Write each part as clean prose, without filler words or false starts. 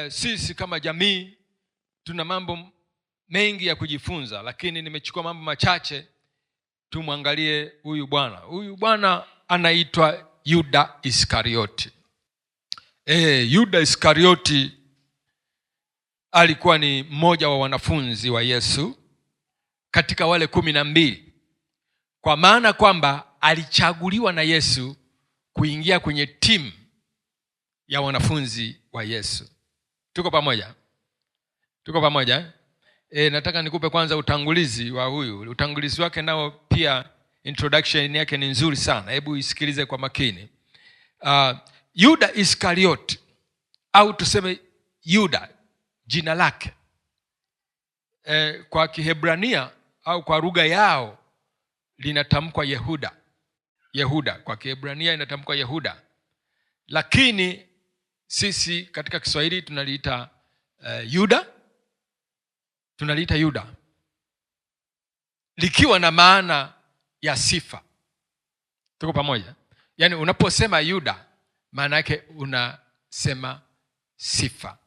sisi kama jamii tuna mambo mengi ya kujifunza, lakini nimechukua mambo machache. Tumwangalie huyu bwana. Huyu bwana anaitwa Yuda Iskarioti. Yuda Iskarioti alikuwa ni mmoja wa wanafunzi wa Yesu katika wale 12, kwa maana kwamba alichaguliwa na Yesu kuingia kwenye timu ya wanafunzi wa Yesu. Tuko pamoja? Tuko pamoja? Nataka nikupe kwanza utangulizi wa huyu. Utangulizi wake nao pia introduction yake ni nzuri sana. Hebu isikilize kwa makini. Yuda Iskarioti, au tuseme Yuda, jina lake kwa Kiebrania au kwa lugha yao linatamkwa Yehuda. Yehuda kwa Kiebrania inatamkwa Yehuda, lakini sisi katika Kiswahili tunaliita Yuda. Tunaliita Yuda likiwa na maana ya sifa. Tuko pamoja? Yaani unaposema Yuda, maana yake unasema sifa.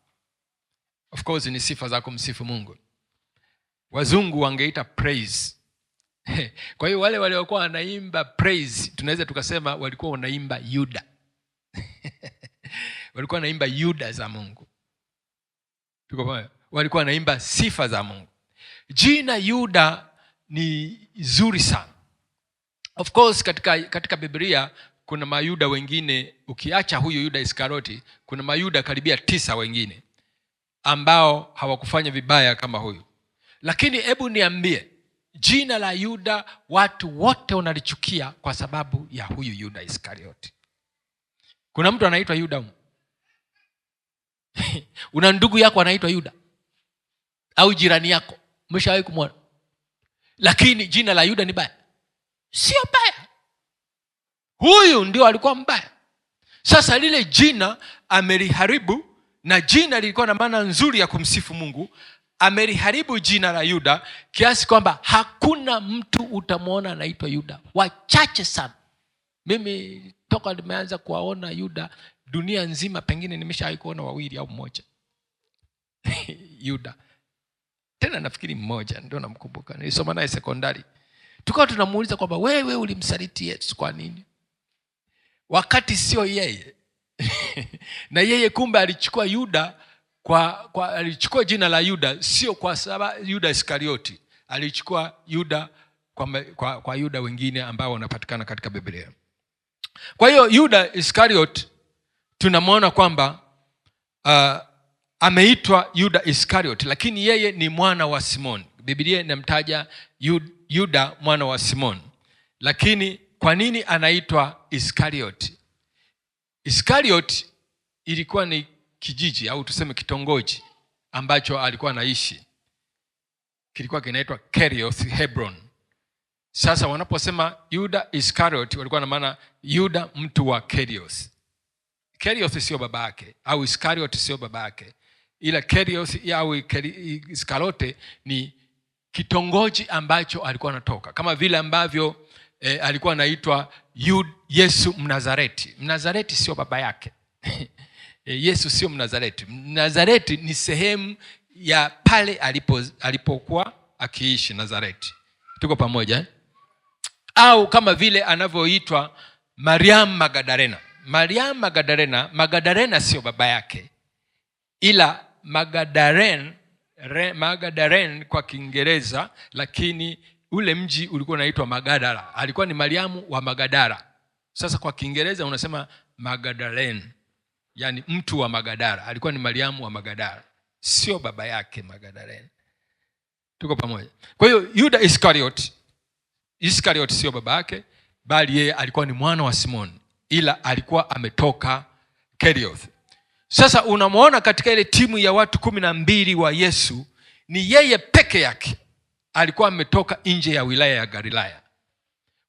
Of course ni sifa za kumsifu Mungu. Wazungu wangeita praise. Kwa hiyo wale waliokuwa wanaimba praise, tunaweza tukasema walikuwa wanaimba Yuda. Walikuwa wanaimba Yuda za Mungu. Tuko pamoja? Walikuwa wanaimba sifa za Mungu. Jina Yuda ni zuri sana. Of course katika Biblia kuna mayuda wengine, ukiacha huyu Yuda Iskarioti, kuna mayuda karibia 9 wengine ambao hawakufanya vibaya kama huyu. Lakini hebu niambie, jina la Yuda watu wote wanalichukia kwa sababu ya huyu Yuda Iskarioti. Kuna mtu anaitwa Yuda? Una ndugu yako anaitwa Yuda? Au jirani yako umeshawahi kumwona? Lakini jina la Yuda ni baya? Sio baya. Huyu ndio alikuwa mbaya. Sasa lile jina ameliharibu, na jina lilikuwa na maana nzuri ya kumsifu Mungu. Ameliharibu jina la Yuda kiasi kwamba hakuna mtu utamwona anaitwa Yuda. Wachache sana. Mimi toka nimeanza kuwaona Yuda dunia nzima, pengine nimeshawahi kuona 2 au 1. Yuda. Tena nafikiri mmoja ndio namkumbuka. Nilisoma naye sekondari. Tukao tunamuuliza kwamba wewe ulimsaliti Yesu kwa nini? Wakati sio yeye. Na yeye kumbe alichukua Yuda alichukua jina la Yuda sio kwa sababu Yuda Iskarioti. Alichukua Yuda kwa Yuda wengine ambao wanapatikana katika Biblia. Kwa hiyo Yuda Iskarioti tunamwona kwamba ameitwa Yuda Iskarioti, lakini yeye ni mwana wa Simoni. Biblia inamtaja Yuda mwana wa Simoni. Lakini kwa nini anaitwa Iskarioti? Iskarioti ilikuwa ni kijiji au tuseme kitongoji ambacho alikuwa anaishi. Kilikuwa kinaitwa Kerioth Hebron. Sasa wanaposema Yuda Iskarioti walikuwa na maana Yuda mtu wa Kerioth. Kerioth sio baba yake, au Iskarioti sio baba yake, ila Kerioth au Iskarioti ni kitongoji ambacho alikuwa anatoka, kama vile ambavyo alikuwa anaitwa Yesu Mnazareti. Mnazareti sio baba yake. Yesu sio Mnazareti. Mnazareti ni sehemu ya pale alipokuwa akiishi, Nazareti. Tuko pamoja? Au kama vile anavyoitwa Mariam Magdalena. Mariam Magdalena sio baba yake, ila Magdalene kwa Kiingereza, lakini ule mji ulikuwa unaitwa Magadala. Alikuwa ni Mariamu wa Magadala. Sasa kwa Kiingereza unasema Magdalene, yani mtu wa Magadala. Alikuwa ni Mariamu wa Magadala, sio baba yake Magdalene. Tuko pamoja? Kwa hiyo Yuda Iskarioti sio baba yake, bali yeye alikuwa ni mwana wa Simoni, ila alikuwa ametoka Kerioth. Sasa unamwona katika ile timu ya watu 12 wa Yesu, ni yeye peke yake alikuwa ametoka nje ya wilaya ya Galilaya.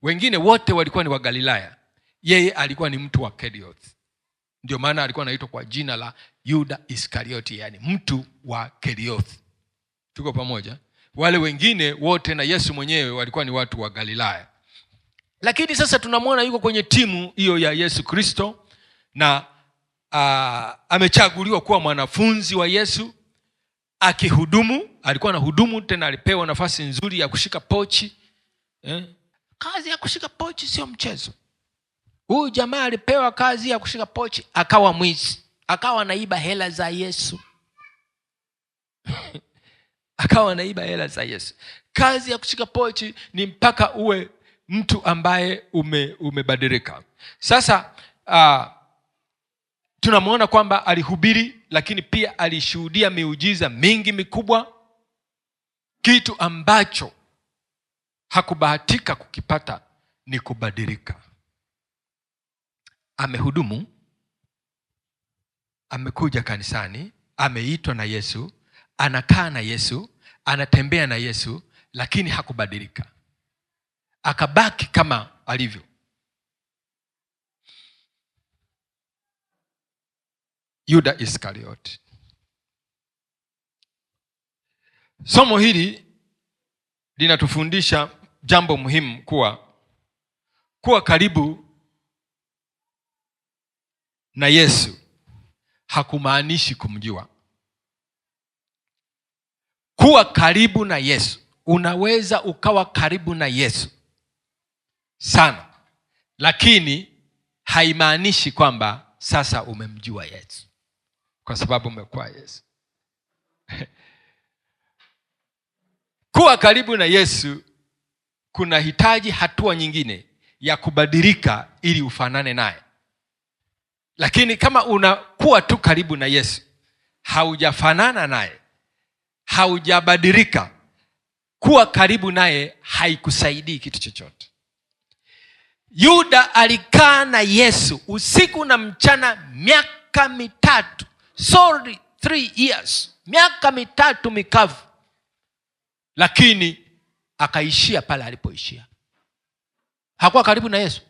Wengine wote walikuwa ni wa Galilaya. Yeye alikuwa ni mtu wa Kerioth. Ndio maana alikuwa anaitwa kwa jina la Yuda Iskarioti, yani mtu wa Kerioth. Tuko pamoja? Wale wengine wote na Yesu mwenyewe walikuwa ni watu wa Galilaya. Lakini sasa tunamwona yuko kwenye timu hiyo ya Yesu Kristo, na amechaguliwa kuwa mwanafunzi wa Yesu, akihudumu. Alikuwa anahudumu, tena alipewa nafasi nzuri ya kushika pochi. Kazi ya kushika pochi sio mchezo. Huyu jamaa alipewa kazi ya kushika pochi, akawa mwizi, akawa anaiba hela za Yesu. Akawa anaiba hela za Yesu. Kazi ya kushika pochi ni mpaka uwe mtu ambaye umebadilika. Sasa tunamwona kwamba alihubiri, lakini pia alishuhudia miujiza mingi mikubwa, kitu ambacho hakubahatika kukipata ni kubadilika. Amehudumu, amekuja kanisani, ameitwa na Yesu, anakaa na Yesu, anatembea na Yesu, lakini hakubadilika. Akabaki kama alivyo. Yuda Iskarioti. Somo hili linatufundisha jambo muhimu, kuwa karibu na Yesu hakumaanishi kumjua. Kuwa karibu na Yesu, unaweza ukawa karibu na Yesu sana, lakini haimaanishi kwamba sasa umemjua Yesu kwa sababu umekuwa Yesu. Kuwa karibu na Yesu kuna hitaji hatua nyingine ya kubadilika ili ufanane naye. Lakini kama unakuwa tu karibu na Yesu, haujafanana naye, haujabadilika, kuwa karibu naye haikusaidii kitu chochote. Yuda alikaa na Yesu usiku na mchana miaka 3 years, miaka 3 mikavu, lakini akaishia pale alipoishia. Hakuwa karibu na Yesu.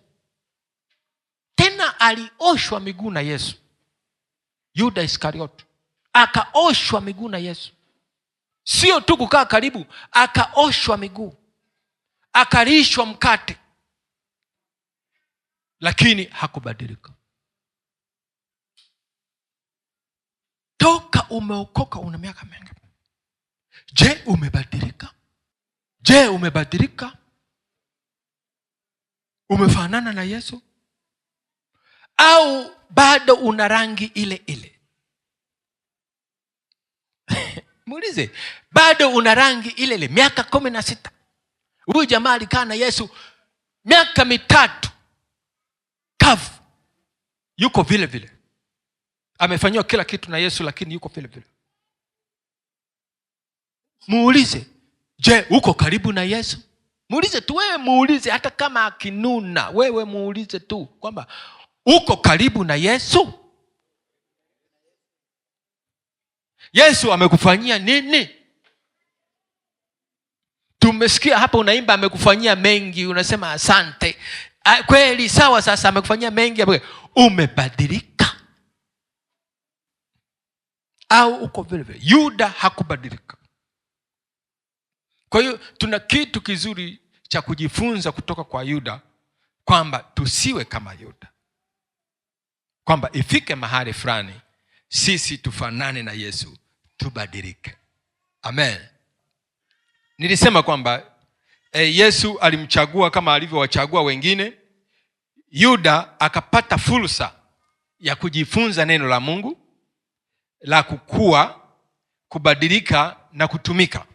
Tena alioshwa miguu na Yesu. Yuda Iskarioti akaoshwa miguu na Yesu. Sio tu kukaa karibu, akaoshwa miguu, akalishwa mkate, lakini hakubadilika. Toka umeokoka una miaka mingi. Je, umebadilika? Je, umebadilika? Umefanana na Yesu? Au bado una rangi ile ile? Muulize, bado una rangi ile ile? Miaka 16. Huyu jamaa alikaa na Yesu miaka 3 kavu, yuko vile vile. Amefanywa kila kitu na Yesu, lakini yuko vile vile. Muulize, je, uko karibu na Yesu? Muulize tu, wewe muulize, hata kama akinuna, wewe muulize tu kwamba uko karibu na Yesu? Yesu amekufanyia nini? Tumesikia hapa unaimba amekufanyia mengi, unasema asante. Kweli, sawa, sasa amekufanyia mengi. Umebadilika au uko vile vile? Yuda hakubadilika. Kwa hiyo tuna kitu kizuri cha kujifunza kutoka kwa Yuda, kwamba tusiwe kama Yuda, kwamba ifike mahali fulani sisi tufanane na Yesu, tubadilike. Amen. Nilisema kwamba Yesu alimchagua kama alivyowachagua wengine. Yuda akapata fursa ya kujifunza neno la Mungu, la kukua, kubadilika na kutumika.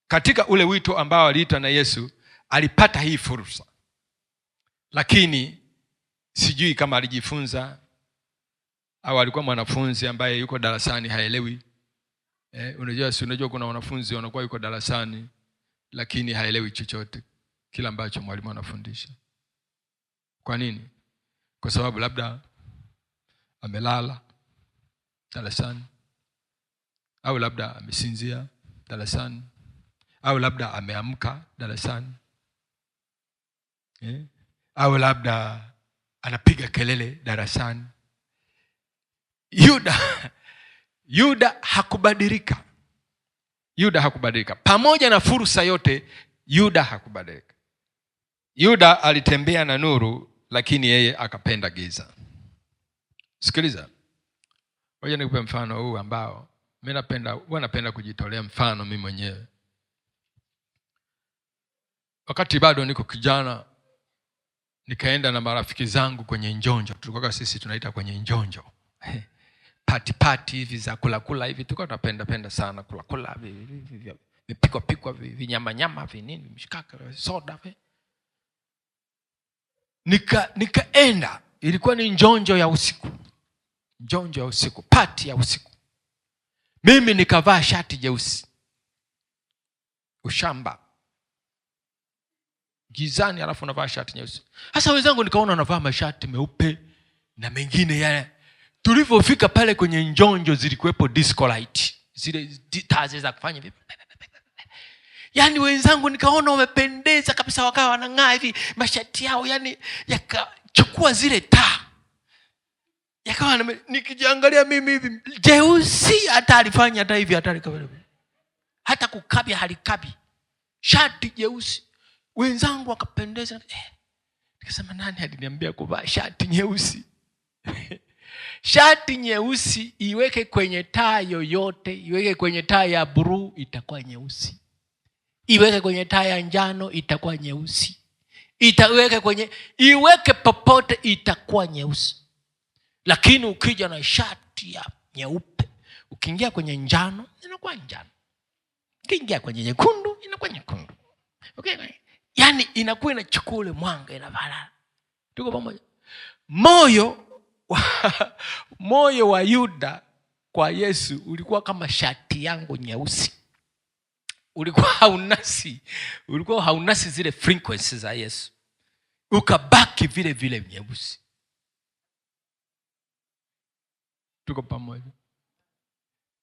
Katika ule wito ambao aliitwa na Yesu, alipata hii fursa. Lakini sijui kama alijifunza au alikuwa mwanafunzi ambaye yuko darasani haelewi. Unajua kuna wanafunzi wanakuwa yuko darasani lakini haelewi chochote kila ambacho mwalimu anafundisha. Kwa nini? Kwa sababu labda amelala darasani, au labda amesinzia darasani, au labda ameamka darasani, au labda anapiga kelele darasani. Yuda hakubadilika. Yuda hakubadilika. Pamoja na fursa yote, Yuda hakubadilika. Yuda alitembea na nuru, lakini yeye akapenda giza. Sikiliza, ngoja nikupe mfano huu ambao mimi napenda kujitolea mfano mimi mwenyewe. Wakati bado niko kijana, nikaenda na marafiki zangu kwenye njonjo. Tulikuwa sisi tunaita kwenye njonjo party hivi za kula hivi. Tulikuwa tunapenda sana kula vipikwa vinyama vinini, mshikaka, soda. Nikaenda, ilikuwa ni njonjo ya usiku, party ya usiku. Mimi nikavaa shati jeusi, ushamba gizani, alafu navaa shati nyeusi. Sasa wenzangu nikaona wanavaa mashati meupe na mengine yale. Tulipofika pale kwenye njonjo, zilikuwepo disco light, zile taa za kufanya vipi. Yaani wenzangu nikaona wamependeza kabisa, wakawa wanang'aa hivi mashati yao, yani yakachukua zile taa. Yakawa nikijiangalia mimi hivi jeusi, hata alifanya hata hivi, hata kukabia halikabi, shati jeusi. Wenzangu wakapendeza. Nikasema nani aliniambia kuvaa shati nyeusi? Shati nyeusi iweke kwenye taa yoyote, iweke kwenye taa ya blue itakuwa nyeusi. Iweke kwenye taa ya njano itakuwa nyeusi. Iweke popote itakuwa nyeusi. Lakini ukija na shati ya nyeupe, ukiingia kwenye njano inakuwa njano, ukiingia kwenye nyekundu inakuwa nyekundu. Okay? Yaani inakuwa inachukua ule mwanga, inavala. Tuko pamoja? Moyo wa Yuda kwa Yesu ulikuwa kama shati yangu nyeusi. Ulikuwa haunasi zile frequencies za Yesu. Ukabaki vile nyeusi. Tuko pamoja?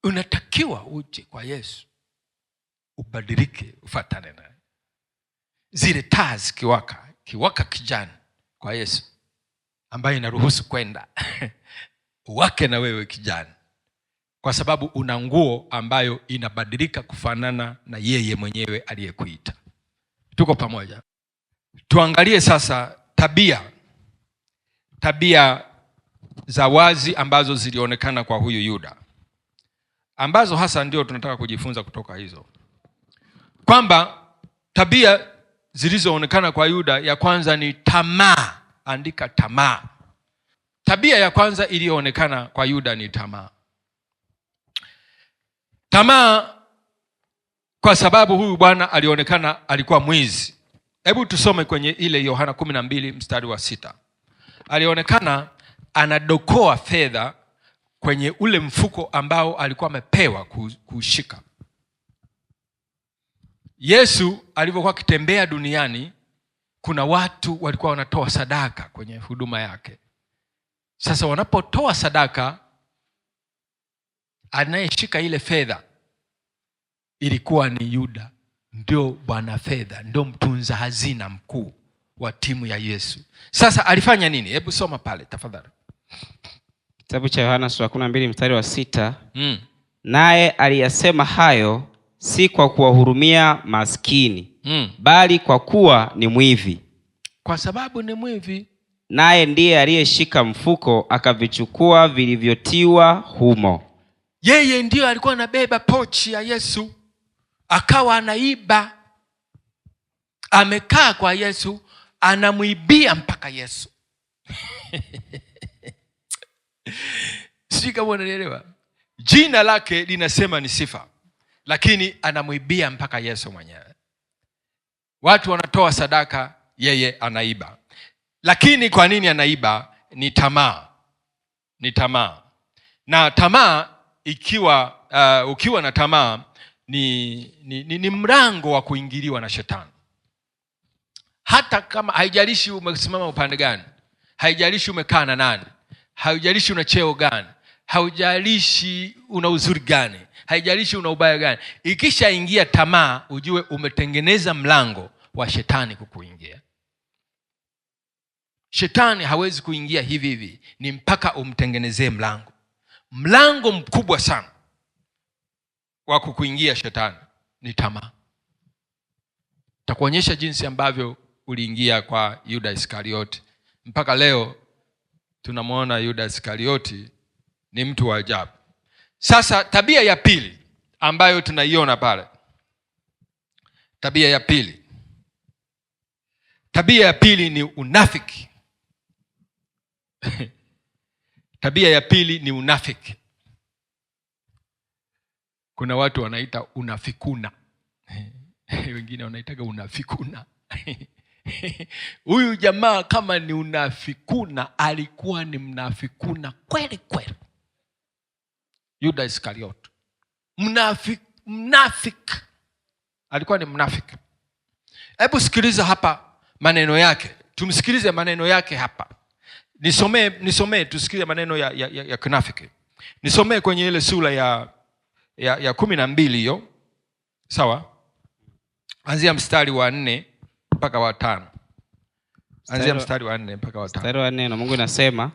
Unatakiwa uje kwa Yesu, ubadilike, ufuatane naye. Zile taa kiwaka kijani kwa Yesu, ambaye inaruhusu kwenda uwake na wewe kijani, kwa sababu una nguo ambayo inabadilika kufanana na yeye mwenyewe aliyekuita. Tuko pamoja? Tuangalie sasa tabia za wazi ambazo zilionekana kwa huyu Yuda, ambazo hasa ndio tunataka kujifunza kutoka hizo, kwamba tabia zilizoonekana kwa Yuda, ya kwanza ni tamaa. Andika tamaa. Tabia ya kwanza iliyoonekana kwa Yuda ni tamaa. Tamaa kwa sababu huyu bwana alionekana alikuwa mwizi. Hebu tusome kwenye ile Yohana 12 mstari wa 6. Alionekana anadokoa fedha kwenye ule mfuko ambao alikuwa amepewa kushika. Yesu alipokuwa akitembea duniani, kuna watu walikuwa wanatoa sadaka kwenye huduma yake. Sasa wanapotoa sadaka, anayeshika ile fedha ilikuwa ni Yuda. Ndio bwana fedha, ndio mtunza hazina mkuu wa timu ya Yesu. Sasa alifanya nini? Hebu soma pale tafadhali. Kitabu cha Yohana sura 12 mstari wa 6. Naye aliyasema hayo si kwa kuwahurumia maskini, bali kwa kuwa ni mwivi. Kwa sababu ni mwivi. Naye ndiye aliyeshika mfuko akavichukua vilivyotiwa humo. Yeye ndiyo alikuwa anabeba pochi ya Yesu, akawa anaiba. Amekaa kwa Yesu, anamuibia mpaka Yesu. Sisi kama unaelewa, jina lake linasema ni sifa, lakini anamuibia mpaka Yesu mwenyewe. Watu wanatoa sadaka, yeye anaiba. Lakini kwa nini anaiba? Ni tamaa. Na tamaa ukiwa na tamaa ni mlango wa kuingiliwa na shetani. Hata kama haijalishi umesimama upande gani, haijalishi umekaa na nani, haijalishi una cheo gani, haijalishi una uzuri gani, haijalishi una ubaya gani, ikishaingia tamaa, ujue umetengeneza mlango wa shetani kukuingia. Shetani hawezi kuingia hivi, ni mpaka umtengenezee mlango mkubwa sana wa kukuingia shetani ni tamaa. Takuonyesha jinsi ambavyo uliingia kwa Yuda Iskarioti. Mpaka leo tunamwona Yuda Iskarioti ni mtu wa ajabu. Sasa tabia ya pili ambayo tunaiona pale, tabia ya pili ni unafiki. Tabia ya pili ni unafiki. Kuna watu wanaita unafikuna, wengine wanaitaga unafikuna. Huyu jamaa kama ni unafikuna, alikuwa ni mnafikuna kweli kweli. Yuda Iskarioti mnafiki, alikuwa ni mnafiki. Hebu sikiliza hapa maneno yake, tumsikilize maneno yake hapa. Nisomee tusikilize maneno ya kinafiki. Nisomee kwenye ile sura ya 12 hiyo, sawa? Anzia mstari wa 4 mpaka wa 5. Anzia mstari wa 4 mpaka wa 5. Mstari wa 4 na Mungu inasema,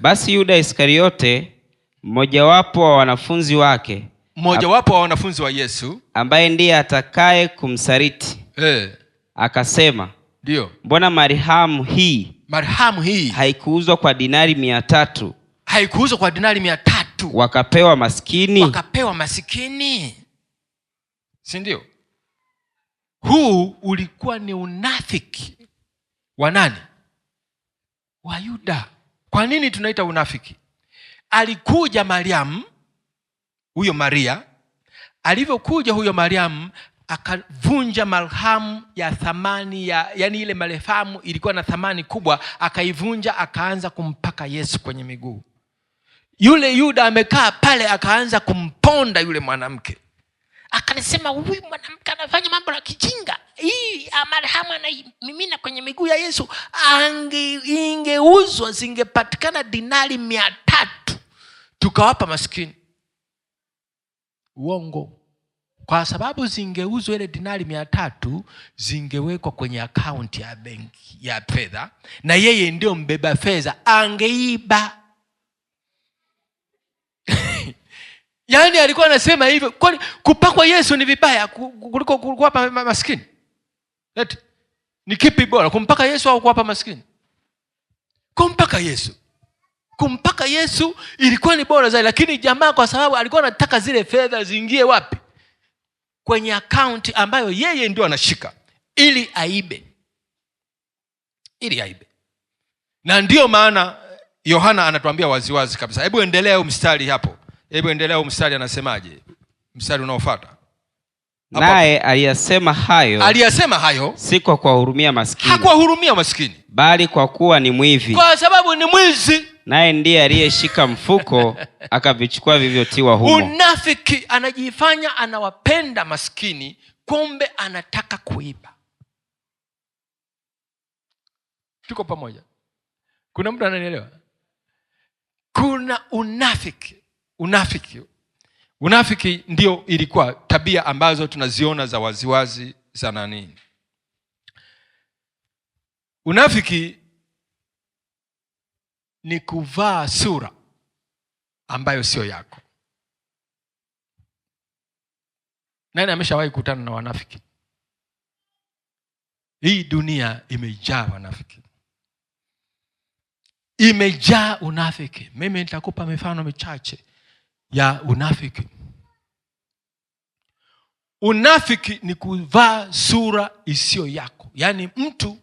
basi Yuda Iskariote, mmojawapo wa wanafunzi wake, mmojawapo wa wanafunzi wa Yesu, ambaye ndiye atakaye kumsaliti, akasema, ndio, mbona marhamu hii haikuuzwa kwa dinari 300? Haikuuzwa kwa dinari 300, wakapewa maskini. Si ndio? Huu ulikuwa ni unafiki wa nani? Wa Yuda. Kwa nini tunaita unafiki? Alikuja Mariamu, huyo Maria, alivyokuja huyo Mariamu akavunja marhamu ya thamani yani ile marhamu ilikuwa na thamani kubwa, akaivunja, akaanza kumpaka Yesu kwenye miguu. Yule Yuda amekaa pale, akaanza kumponda yule mwanamke. Akanisema, huyu mwanamke anafanya mambo ya kijinga. Hii marhamu anaimimina kwenye miguu ya Yesu, ingeuzwa, zingepatikana dinari 300 tukawapa maskini. Uongo. Kwa sababu zingeuzwa ile dinari 300, zingewekwa kwenye akaunti ya benki ya fedha, na yeye ndio mbeba fedha, angeiba. Yaani alikuwa anasema hivyo, kwani kupakwa Yesu ni vibaya kuliko kuwapa maskini? Eti ni kipi bora, kumpaka Yesu au kuwapa maskini? Kumpaka Yesu ilikuwa ni bora zaidi, lakini jamaa kwa sababu alikuwa anataka zile fedha ziingie wapi? Kwenye akaunti ambayo yeye ndio anashika, ili aibe. Na ndio maana Yohana anatuambia waziwazi kabisa. Hebu endelea mstari hapo. Anasemaje? Mstari unaofuata. Naye aliyasema hayo si kwa kuwahurumia maskini. Hakuwahurumia maskini, bali kwa kuwa ni mwivi. Kwa sababu ni mwizi. Naye ndiye aliyeshika mfuko akavichukua vilivyotiwa humo. Unafiki, anajifanya anawapenda maskini, kumbe anataka kuiba. Tuko pamoja? Kuna mtu ananielewa? Kuna unafiki ndio ilikuwa tabia ambazo tunaziona za waziwazi za nani. Unafiki ni kuvaa sura ambayo sio yako. Nani ameshawahi kukutana na wanafiki? Hii dunia imejaa wanafiki. Imejaa unafiki. Mimi nitakupa mifano michache ya unafiki. Unafiki ni kuvaa sura isiyo yako. Yaani mtu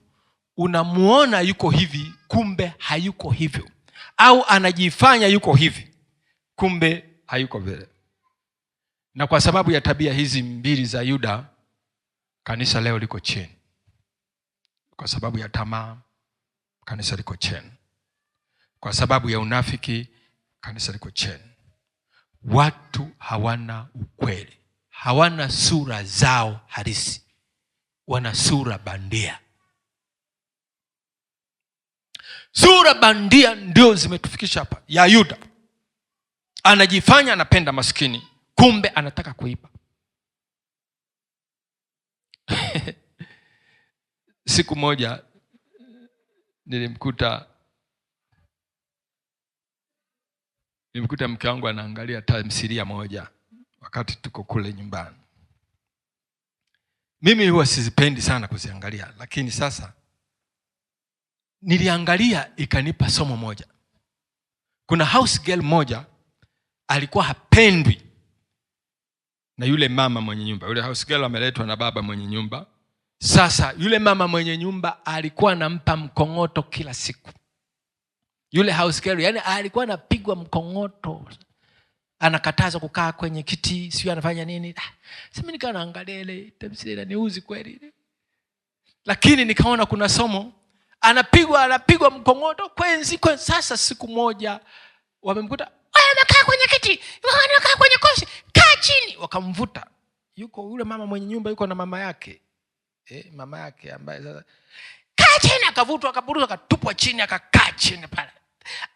unamuona yuko hivi, kumbe hayuko hivyo. Au anajifanya yuko hivi, kumbe hayuko vile. Na kwa sababu ya tabia hizi mbili za Yuda, kanisa leo liko chini. Kwa sababu ya tamaa, kanisa liko chini. Kwa sababu ya unafiki, kanisa liko chini. Watu hawana ukweli, hawana sura zao halisi, wana sura bandia. Sura bandia ndio zimetufikisha hapa. Ya Yuda, anajifanya anapenda maskini, kumbe anataka kuiba. Siku moja nilimkuta mke wangu anaangalia tamthilia moja wakati tuko kule nyumbani. Mimi huwa sizipendi sana kuziangalia, lakini sasa niliangalia ikanipa somo moja. Kuna house girl moja alikuwa hapendwi na yule mama mwenye nyumba. Yule house girl ameletwa na baba mwenye nyumba. Sasa yule mama mwenye nyumba alikuwa anampa mkongoto kila siku. Yule house girl yani alikuwa anapigwa mkongoto. Anakatazwa kukaa kwenye kiti, sio anafanya nini. Sasa nikaa naangalia ile tamthilia niuzi kweli. Lakini nikaona kuna somo anapigwa mkongoto kwenzi. Sasa siku moja wamemkuta anakaa kwenye kiti, anakaa kwenye koshi, kaa chini, wakamvuta. Yuko yule mama mwenye nyumba yuko na mama yake. Mama yake ambaye sasa kaa chini, akavutwa, akatupwa chini, akakaa chini pale.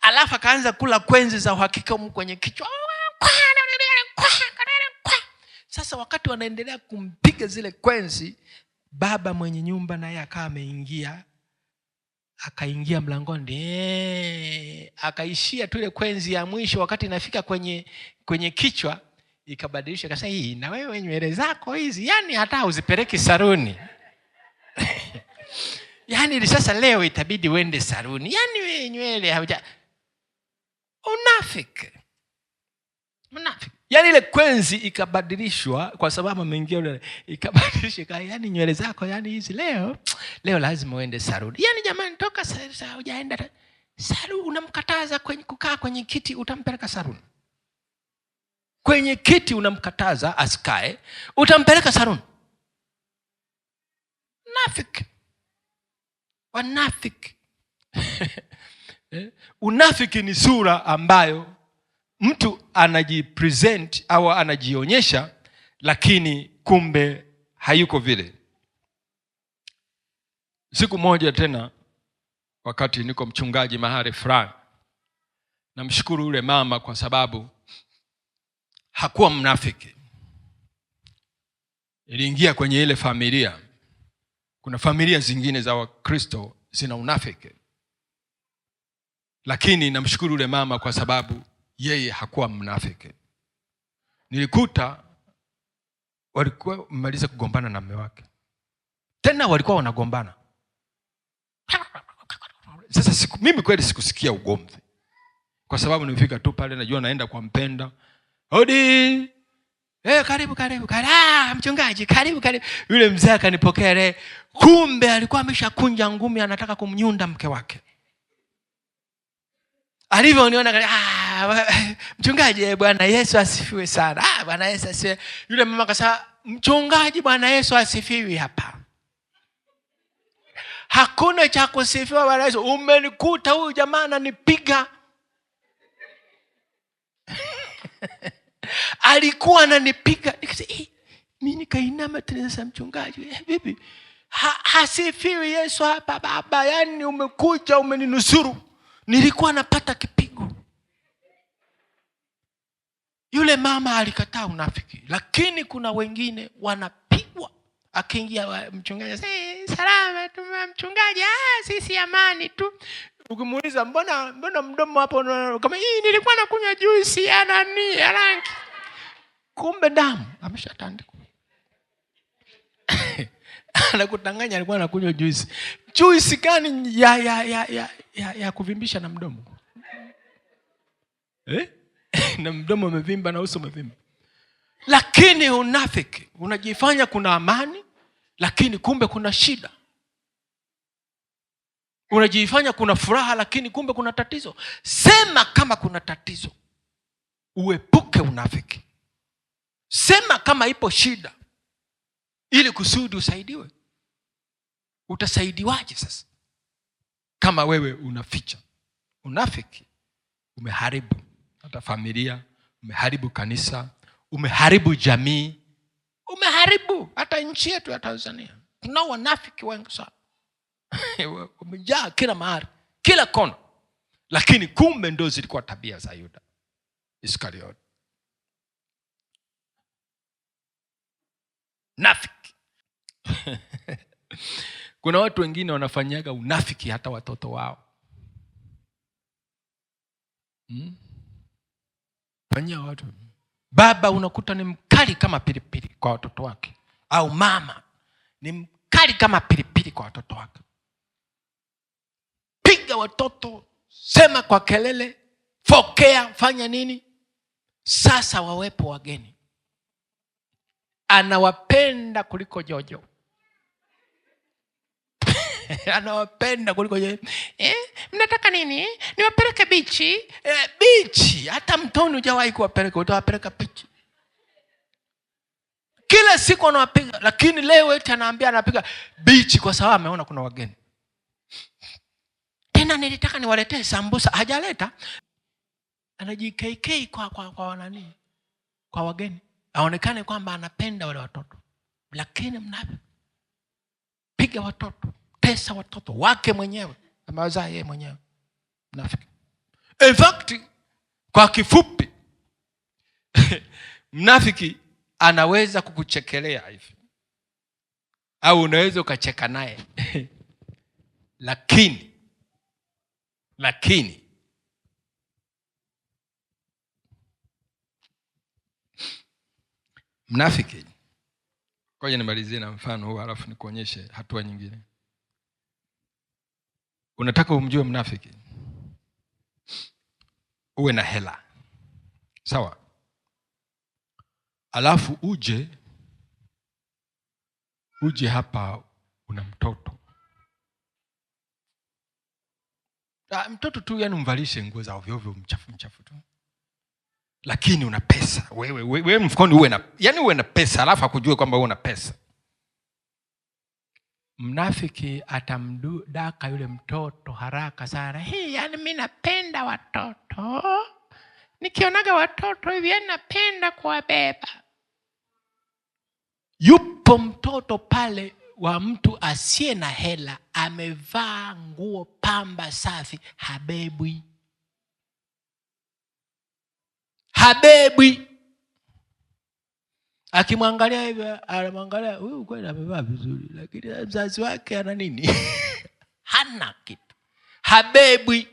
Alafu akaanza kula kwenzi za uhakika kwenye kichwa. Sasa wakati wanaendelea kumpiga zile kwenzi, baba mwenye nyumba naye akawa ameingia. Akaingia mlangoni, akaishia tu ile kwenzi ya mwisho. Wakati inafika kwenye kichwa, ikabadilisha, akasema hii na wewe nywele zako hizi yani hata uzipeleki saruni. Yani sasa leo itabidi uende saruni. Yani wewe nywele hauja. Unafiki. Yani ile kwenzi ikabadilishwa kwa sababu ameingia yule, ikabadilishwa yani nywele zako yani hizi leo lazima uende saruni. Yani jamani, toka sasa hujaenda saruni, unamkataza kukaa kwenye kiti, utampeleka saruni. Kwenye kiti unamkataza asikae, utampeleka saruni. Unafiki. Wanafiki. Unafiki ni sura ambayo mtu anajipresent au anajionyesha, lakini kumbe hayuko vile. Siku moja tena, wakati niko mchungaji mahali fulani, namshukuru yule mama kwa sababu hakuwa mnafiki. Iliingia kwenye ile familia. Kuna familia zingine za Wakristo zina unafiki, lakini namshukuru yule mama kwa sababu yeye hakuwa mnafiki. Nilikuta walikuwa mmaliza kugombana na mume wake. Tena walikuwa wanagombana. Sasa mimi kweli sikusikia ugomvi. Kwa sababu nilifika tu pale, najua naenda kwa mpenda. Hodi. Karibu. Mchungaji, karibu. Yule mzee akanipokea. Kumbe alikuwa ameshakunja ngumi, anataka kumnyunda mke wake. Alivyoniona mchungaji, Bwana Yesu asifiwe sana. Bwana Yesu asifiwe. Yule mama akasema, mchungaji, Bwana Yesu asifiwe hapa. Hakuna cha kusifiwa Bwana Yesu. Umenikuta huyu jamaa ananipiga. Alikuwa ananipiga. Nikasema, mimi nikainama tena, sasa mchungaji, vipi? Hasifiwi Yesu hapa baba. Yaani umekuja umeninusuru. Nilikuwa napata kipigo. Yule mama alikataa unafiki, lakini kuna wengine wanapigwa. Akiingia mchungaji, salama tu mchungaji, sisi amani tu. Ukimuuliza mbona mdomo hapo kama nilikuwa nakunywa juice ya rangi. Kumbe damu ameshatandikwa. Anakutanganya alikuwa anakunywa juice. Juice gani ya kuvimbisha na mdomo? Na mdomo umevimba na uso umevimba. Lakini unafiki, unajifanya kuna amani, lakini kumbe kuna shida. Unajifanya kuna furaha, lakini kumbe kuna tatizo. Sema kama kuna tatizo, uepuke unafiki. Sema kama ipo shida, ili kusudi usaidiwe. Utasaidiwaje sasa kama wewe unaficha? Unafiki umeharibu hata familia, umeharibu kanisa, umeharibu jamii, umeharibu hata nchi yetu ya Tanzania. Tunao wanafiki wengi sana. Umejaa kila mahali, kila kona. Lakini kumbe ndio zilikuwa tabia za Yuda Iskarioti. Nafiki. Kuna watu wengine wanafanyaga unafiki hata watoto wao. Fanyia watu. Baba unakuta ni mkali kama pilipili kwa watoto wake, au mama ni mkali kama pilipili kwa watoto wake. Piga watoto, sema kwa kelele, Fokea, fanya nini? Sasa wawepo wageni. Anawapenda kuliko Jojo. Anawapenda kuliko Jojo. Mnataka nini? Niwapeleke bichi? Bichi. Hata mtoni hujawahi kuwapeleka, utawapeleka bichi. Kila siku anawapiga, lakini leo eti anaambia anapiga bichi kwa sababu ameona kuna wageni. Tena nilitaka niwaletee sambusa, hajaleta. Anajikei kwa nani? Kwa wageni. Aonekane kwamba anapenda wale watoto. Lakini piga watoto, tesa watoto wake mwenyewe, amewazaa yeye mwenyewe. Mnafiki. In fact, kwa kifupi mnafiki anaweza kukuchekelea hivi, au unaweza ukacheka naye lakini mnafiki, ngoja nimalizie na mfano huu alafu nikuonyeshe hatua nyingine. Unataka umjue mnafiki? Uwe na hela, sawa? Alafu uje hapa, una mtoto. Mtoto tu, yani umvalishe nguo za ovyo ovyo, mchafu tu. Lakini una pesa. Wewe mfukoni uwe na pesa, alafu akujue kwamba wewe una pesa. Mnafiki atamdaka yule mtoto haraka sana. Yani mimi napenda watoto. Nikionaga watoto hivi napenda kuwabeba. Yupo mtoto pale wa mtu asiye na hela, amevaa nguo pamba safi, habebwi. Akimwangalia hivi, anamwangalia huyu kweli amevaa vizuri, lakini mzazi wake ana nini? Hana kitu. Habebwi.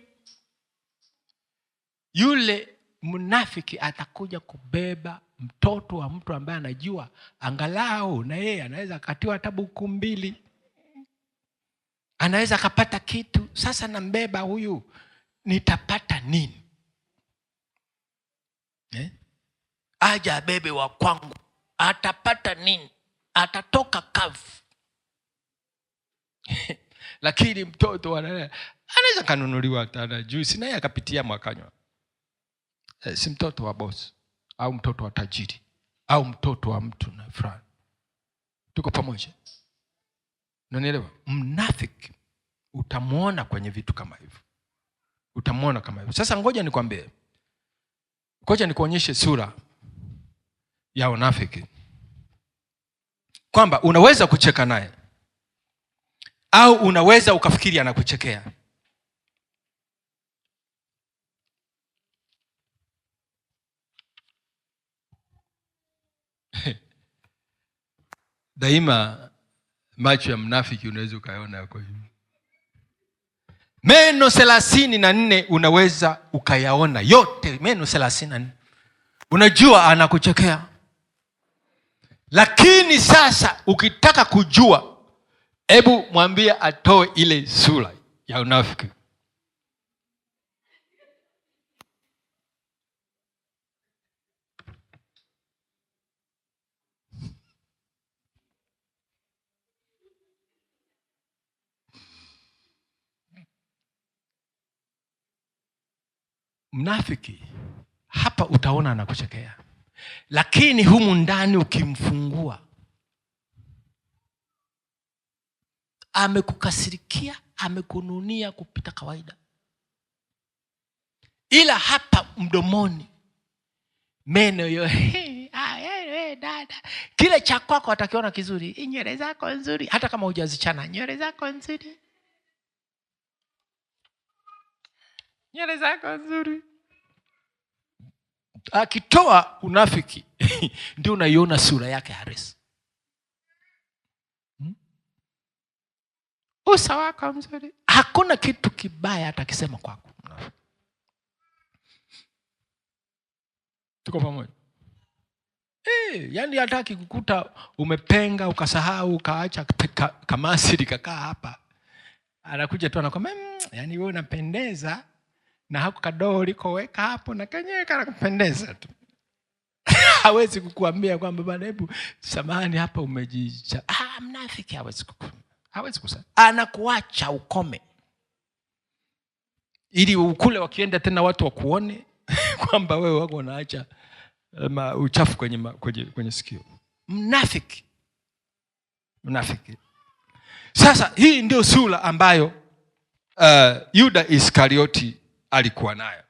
Yule mnafiki atakuja kubeba mtoto wa mtu ambaye anajua angalau na yeye anaweza katiwa hata buku 2. Anaweza kapata kitu. Sasa nambeba huyu, nitapata nini? Aja bebe wa kwangu, atapata nini? Atatoka kavu. Lakini mtoto anaweza kanunuliwa hata juice naye akapitia mwakanywa. Si mtoto wa boss au mtoto wa tajiri au mtoto wa mtu na fulani. Tuko pamoja? Unanielewa? Mnafiki utamuona kwenye vitu kama hivyo. Utamuona kama hivyo. Sasa ngoja nikwambie. Ngoja nikuonyeshe sura ya unafiki. Kwamba unaweza kucheka naye au unaweza ukafikiri anakuchekea. Daima macho ya mnafiki unaweza ukayaona yako hivi. Meno 34 unaweza ukayaona yote, meno 34. Unajua anakuchekea. Lakini sasa ukitaka kujua, hebu mwambie atoe ile sura ya unafiki. Mnafiki hapa utaona anakuchekea, lakini humu ndani ukimfungua, amekukasirikia, amekununia kupita kawaida. Ila hapa mdomoni, meno yo dada, kile cha kwako atakiona kizuri. Nywele zako nzuri, hata kama hujazichana, nywele zako nzuri. Nywele zako nzuri. Akitoa unafiki ndio unaiona sura yake halisi. Uso wako mzuri. Hakuna kitu kibaya atakisema kwako. Tuko pamoja? Yani hataki kukuta umepenga, ukasahau, ukaacha kamasi likakaa hapa. Anakuja tu anakwambia, yani wewe unapendeza, na hako kadoo ulikoweka hapo na kenyewe kanakupendeza tu. Hawezi kukuambia kwamba bwana hebu samahani hapa umejicha. Mnafiki hawezi kusema. Anakuacha ukome, ili ukule wakienda tena watu wakuone kwamba wewe wako unaacha uchafu kwenye sikio. Mnafiki. Sasa hii ndio sura ambayo Yuda Iskarioti alikuwa nayo.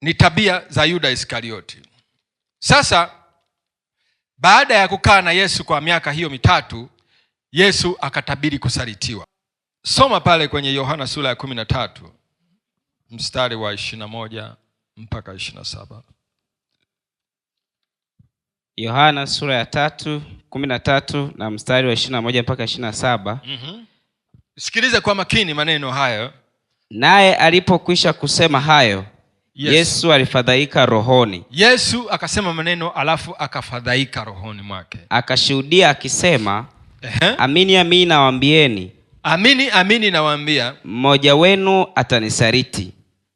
Ni tabia za Yuda Iskarioti. Sasa baada ya kukaa na Yesu kwa miaka hiyo 3, Yesu akatabiri kusalitiwa. Soma pale kwenye Yohana sura ya 13 mstari wa 21 mpaka 27. Yohana sura ya 13 na mstari wa 21 mpaka 27. Sikiliza kwa makini maneno hayo. Naye alipokwisha kusema hayo, Yesu alifadhaika rohoni. Yesu akasema maneno alafu akafadhaika rohoni mwake. Akashuhudia akisema, amini amini nawaambieni, amini nawaambia, mmoja wenu atanisaliti.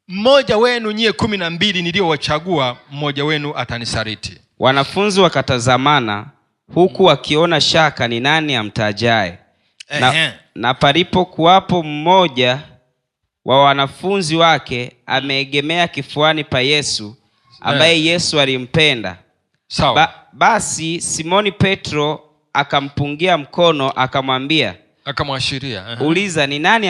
Mmoja wenu nyie 12 niliowachagua, mmoja wenu atanisaliti. Wanafunzi wakatazamana huku wakiona shaka ni nani amtajaye. Na palipo kuwapo mmoja wa wanafunzi wake ameegemea kifuani pa Yesu, ambaye Yesu alimpenda. Basi Simoni Petro akampungia mkono, akamwambia, akamwashiria, uliza ni nani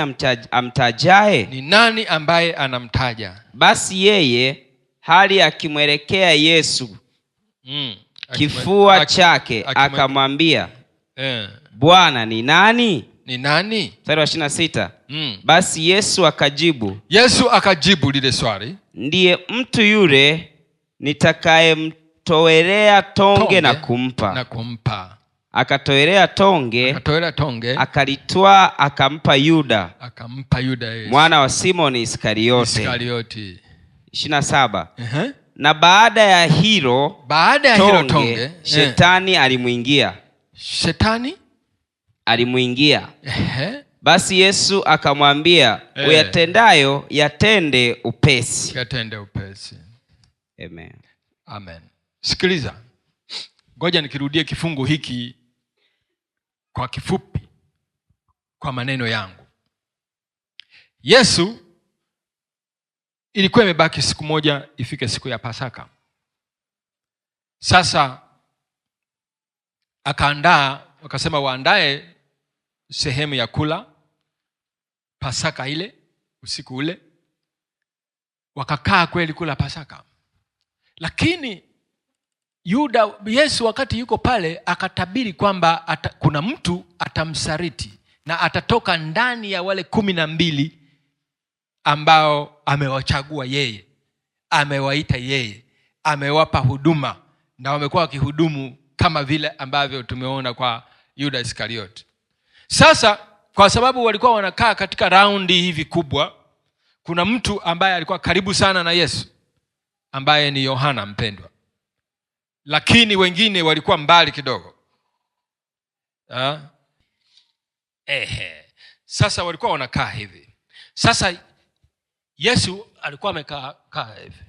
amtajaye? Ni nani ambaye anamtaja? Basi yeye hali akimwelekea Yesu kifua chake akamwambia, Bwana, ni nani? Ni nani? Mstari wa 26. Basi Yesu akajibu lile swali, ndiye mtu yule nitakayemtowelea tonge na kumpa. Akatowelea tonge, akalitwaa akampa Yuda, mwana wa Simoni Iskarioti. 27. Na baada ya hilo tonge, Shetani alimuingia. Basi Yesu akamwambia, uyatendayo yatende upesi. Amen. Sikiliza, ngoja nikirudie kifungu hiki kwa kifupi kwa maneno yangu. Yesu, ilikuwa imebaki siku moja ifike siku ya Pasaka. Sasa wakasema waandae sehemu ya kula Pasaka ile usiku ule. Wakakaa kweli kula Pasaka. Lakini Yesu wakati yuko pale akatabiri kwamba kuna mtu atamsaliti na atatoka ndani ya wale 12 ambao amewachagua yeye, amewaita yeye, amewapa huduma na wamekuwa wakihudumu kama vile ambavyo tumeona kwa Yuda Iskarioti. Sasa kwa sababu walikuwa wanakaa katika raundi hivi kubwa, kuna mtu ambaye alikuwa karibu sana na Yesu ambaye ni Yohana mpendwa, lakini wengine walikuwa mbali kidogo. Sasa walikuwa wanakaa hivi. Sasa Yesu alikuwa amekaa hivi.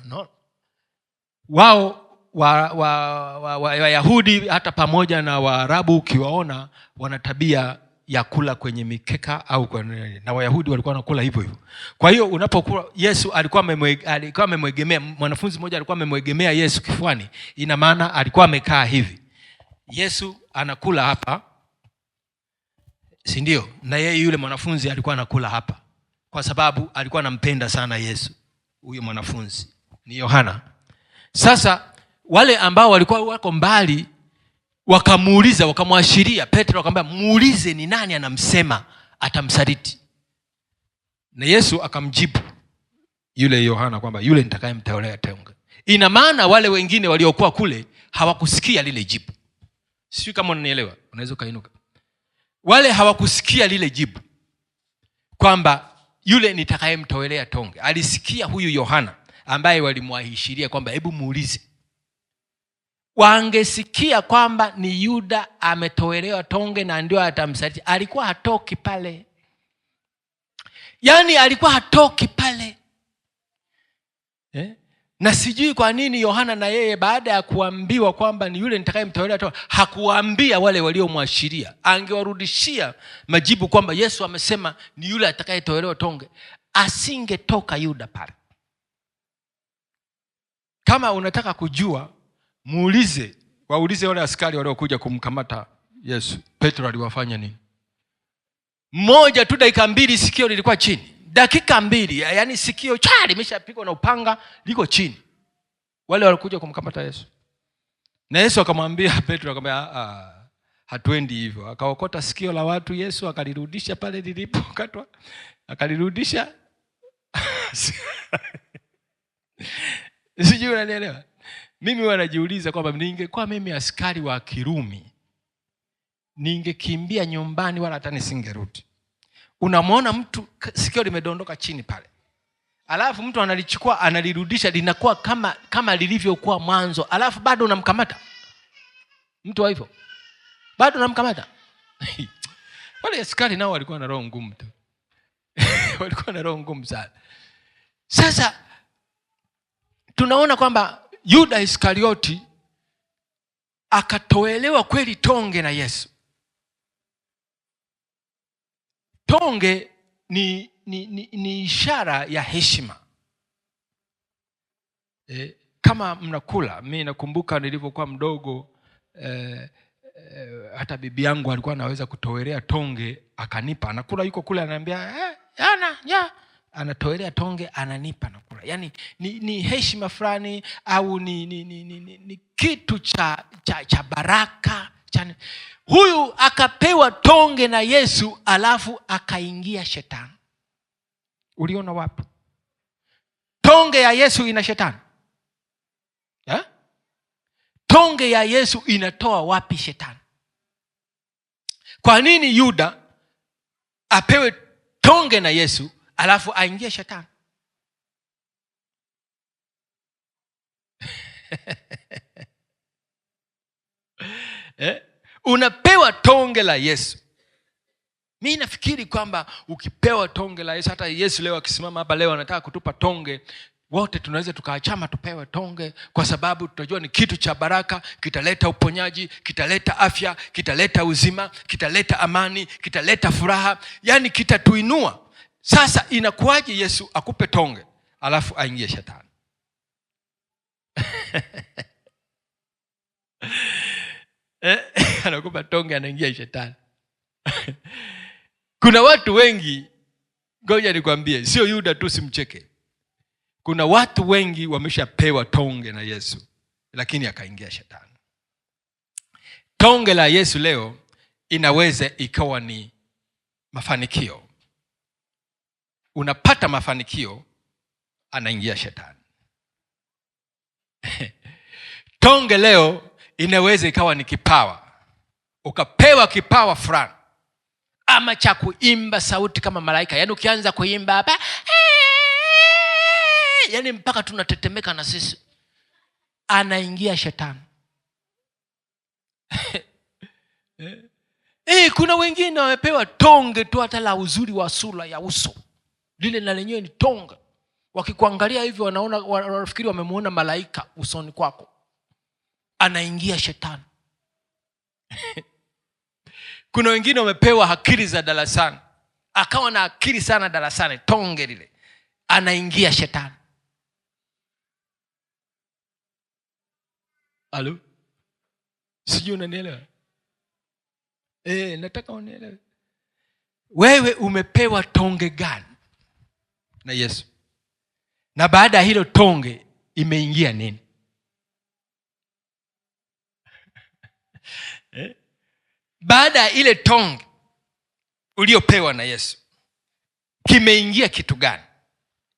No. Wao Wayahudi hata pamoja na Waarabu ukiwaona wana tabia ya kula kwenye mikeka au na Wayahudi walikuwa wanakula hivyo hivyo. Kwa hiyo unapokula, Yesu alikuwa amemwegemea, mwanafunzi mmoja alikuwa amemwegemea Yesu kifuani, ina maana alikuwa amekaa hivi. Yesu anakula hapa, si ndio? Na yeye yule mwanafunzi alikuwa anakula hapa, kwa sababu alikuwa anampenda sana Yesu. Huyo mwanafunzi ni Yohana. Sasa wale ambao walikuwa wako mbali wakamuuliza, wakamwashiria Petro, akamwambia muulize ni nani anamsema atamsaliti. Na Yesu akamjibu yule Yohana kwamba yule nitakayemtolea tonge. Ina maana wale wengine waliokuwa kule hawakusikia lile jibu. Sio kama unanielewa, unaweza kainuka. Wale hawakusikia lile jibu kwamba yule nitakayemtolea tonge. Alisikia huyu Yohana ambaye walimwahishiria kwamba hebu muulize. wangesikia kwamba ni Yuda ametoelewa tonge na ndio atamsaliti, alikuwa hatoki pale. Yaani alikuwa hatoki pale. Na sijui kwa nini Yohana na yeye baada ya kuambiwa kwamba ni yule nitakayemtolea tonge, hakuwaambia wale waliomwashiria. Angewarudishia majibu kwamba Yesu amesema ni yule atakayetolewa tonge, asingetoka Yuda pale. Kama unataka kujua, waulize wale askari waliokuja kumkamata Yesu, Petro aliwafanya nini? Mmoja tu dakika 2 sikio lilikuwa chini. Dakika 2, yani sikio limeshapigwa na upanga, liko chini. Wale walikuja kumkamata Yesu. Na Yesu akamwambia Petro, akamwambia hatuendi hivyo. Akaokota sikio la watu, Yesu akalirudisha pale lilipokatwa. Akalirudisha. Sijui unanielewa? Mimi wanajiuliza kwamba ningekuwa mimi askari wa Kirumi, ningekimbia nyumbani wala hata nisingerudi. Unamwona mtu sikio limedondoka chini pale, alafu mtu analichukua analirudisha, linakuwa kama lilivyokuwa mwanzo, alafu bado unamkamata mtu hivyo, bado unamkamata. Wale askari nao walikuwa na roho ngumu tu. Walikuwa na roho ngumu sana. Sasa tunaona kwamba Yuda Iskarioti akatoelewa kweli tonge na Yesu. Tonge ni ishara ya heshima. Kama mnakula, mimi nakumbuka nilipokuwa mdogo, hata bibi yangu alikuwa anaweza kutoelea tonge akanipa. Anakula yuko kule ananiambia, anatoelea tonge ananipa nakula. Yaani ni heshima fulani, au ni kitu cha baraka. Huyu akapewa tonge na Yesu, alafu akaingia shetani. Uliona wapi? Tonge ya Yesu ina shetani? Tonge ya Yesu inatoa wapi shetani? Kwa nini Yuda apewe tonge na Yesu alafu aingie shetani? Unapewa tonge la Yesu. Mimi nafikiri kwamba ukipewa tonge la Yesu, hata Yesu leo akisimama hapa leo anataka kutupa tonge, wote tunaweza tukaachama tupewe tonge, kwa sababu tunajua ni kitu cha baraka, kitaleta uponyaji, kitaleta afya, kitaleta uzima, kitaleta amani, kitaleta furaha, yani kitatuinua. Sasa inakuwaje Yesu akupe tonge alafu aingie shetani? Anakupa tonge anaingia shetani. Kuna watu wengi, ngoja nikwambie, sio Yuda tu, simcheke. Kuna watu wengi wameshapewa tonge na Yesu, lakini akaingia shetani. Tonge la Yesu leo inaweza ikawa ni mafanikio. Unapata mafanikio, anaingia shetani. Tonge leo inaweza ikawa ni kipawa. Ukapewa kipawa fulani, ama cha kuimba sauti kama malaika. Yaani ukianza kuimba hapa, yaani mpaka tunatetemeka na sisi. Anaingia shetani. Kuna wengine wamepewa tonge tu hata la uzuri wa sura ya uso. Lile na lenyewe ni tonge. Wakikuangalia hivi wanafikiri wamemuona malaika usoni kwako. Anaingia shetani. Kuna wengine wamepewa akili za darasani, akawa na akili sana darasani, tonge lile, anaingia shetani. Halo? Sijui unanielewa? Nataka unielewe. Wewe umepewa tonge gani na Yesu? Na baada ya hilo tonge imeingia nini? Baada ya ile tonge uliopewa na Yesu, kimeingia kitu gani?